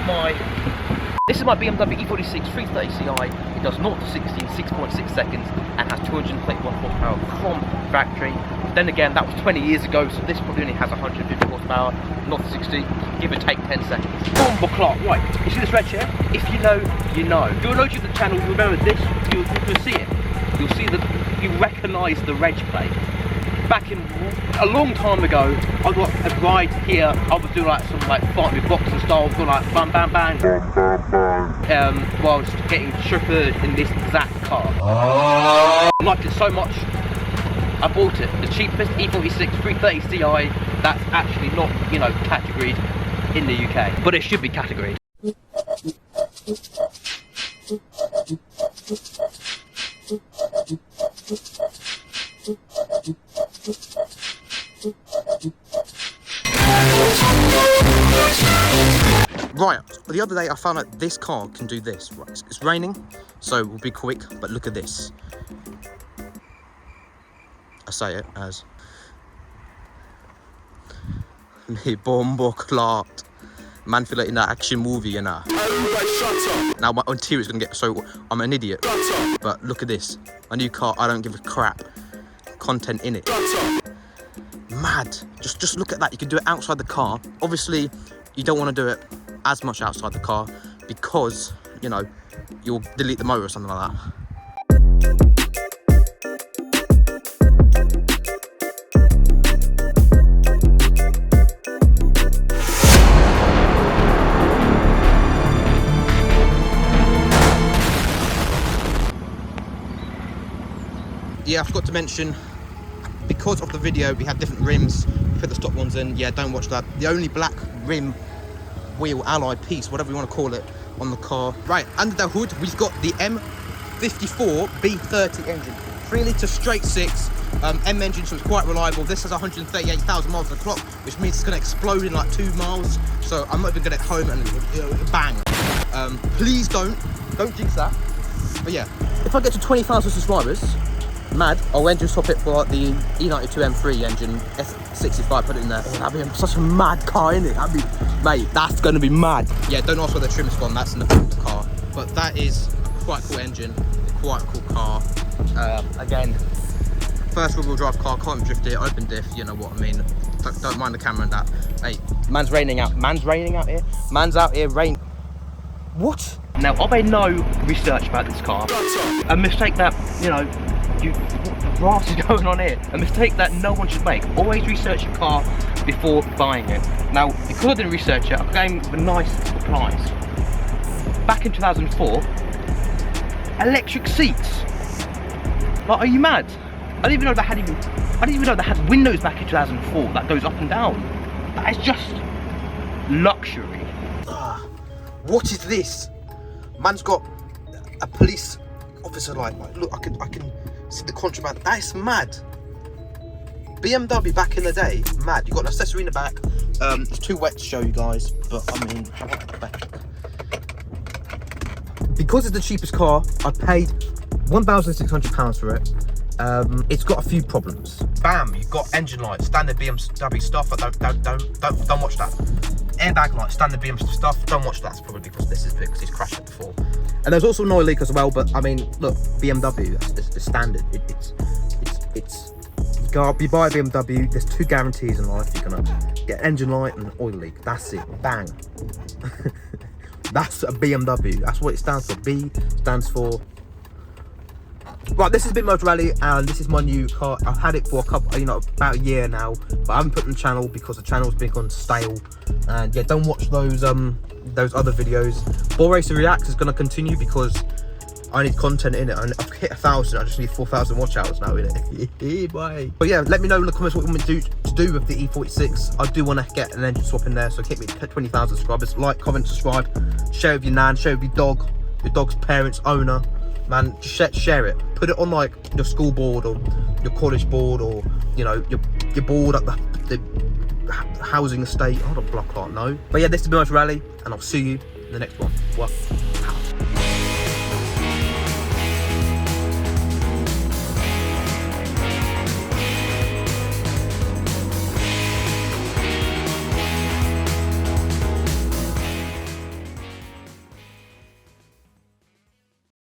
my Bmw E46 330Ci. It does 0 to 60 in 6.6 seconds and has 221 horsepower from factory. Then again, that was 20 years ago, so this probably only has 150 horsepower, 0 to 60, give or take 10 seconds. Bumble clock, right, you see this red chair? If you know, you know. If you're new to the channel, you remember this, you'll see it. You'll see that you recognise the reg plate. Back in a long time ago, I got a ride here. I was doing like some like fight with boxing style, doing like bang bang bang, while I was getting chauffeured in this exact car. I liked it so much, I bought it. The cheapest E46 330Ci that's actually not, you know, categoried in the UK, but it should be categoried. Right, the other day I found out this car can do this. Right, it's raining, so we'll be quick, but look at this. I say it as me bombo clot. Man feel like in that action movie, you know. Now my interior is gonna get so I'm an idiot. But look at this. A new car, I don't give a crap. Content in it. Mad. Just look at that. You can do it outside the car. Obviously, you don't want to do it as much outside the car because, you know, you'll delete the motor or something like that. Yeah, I forgot to mention, because of the video, we had different rims. We put the stock ones in. Yeah, don't watch that. The only black rim, wheel, alloy piece, whatever you want to call it, on the car. Right, under the hood, we've got the M54 B30 engine. 3 litre straight 6. M engine, so it's quite reliable. This has 138,000 miles on the clock, which means it's going to explode in like 2 miles. So I'm not even going to get home and bang. Please don't jinx that. But yeah, if I get to 20,000 subscribers, mad, I'll engine swap it for the E92 M3 engine, S65, put it in there. Oh, that'd be such a mad car, innit? That'd be, mate, that's gonna be mad. Yeah, don't ask where the trim's gone, that's in the front of the car. But that is quite a cool engine, quite a cool car. Again, first rear-wheel drive car, can't drift it, open diff, you know what I mean. Don't mind the camera and that. Hey, man's raining out here. Man's out here, rain. What? Now, I've made no research about this car. A mistake that, you know, what the grass is going on here? A mistake that no one should make. Always research your car before buying it. Now, because I didn't research it, I came with a nice surprise. Back in 2004, electric seats. Like, are you mad? I didn't even know they had windows back in 2004 that goes up and down. That is just luxury. What is this? Man's got a police officer light. Look, I can see the contraband. That is mad. BMW back in the day, mad. You got an accessory in the back. It's too wet to show you guys, but I mean, because it's the cheapest car, I paid £1,600 for it. It's got a few problems. Bam, you've got engine lights, standard BMW stuff. Don't watch that. Airbag light, standard BMW stuff. Don't watch that. It's probably because this is big, because he's crashed it before. And there's also an oil leak as well. But I mean, look, BMW, it's standard. It's you buy a BMW. There's 2 guarantees in life. You're gonna get engine light and oil leak. That's it. Bang. That's a BMW. That's what it stands for. B stands for. Right, this is Big Motor Rally, and this is my new car. I've had it for a couple, you know, about a year now, but I haven't put it on the channel because the channel's been gone stale. And yeah, don't watch those other videos. Ball Racer Reacts is going to continue because I need content in it. And I've hit 1,000. I just need 4,000 watch hours now in it. Bye. But yeah, let me know in the comments what you want me to do with the E46. I do want to get an engine swap in there, so hit me 20,000 subscribers. Like, comment, subscribe, share with your nan, share with your dog's parents, owner. Man, just share it. Put it on like your school board or your college board, or you know, your board at the housing estate. I don't block that, no. But yeah, this is Bmw Rally, and I'll see you in the next one. What?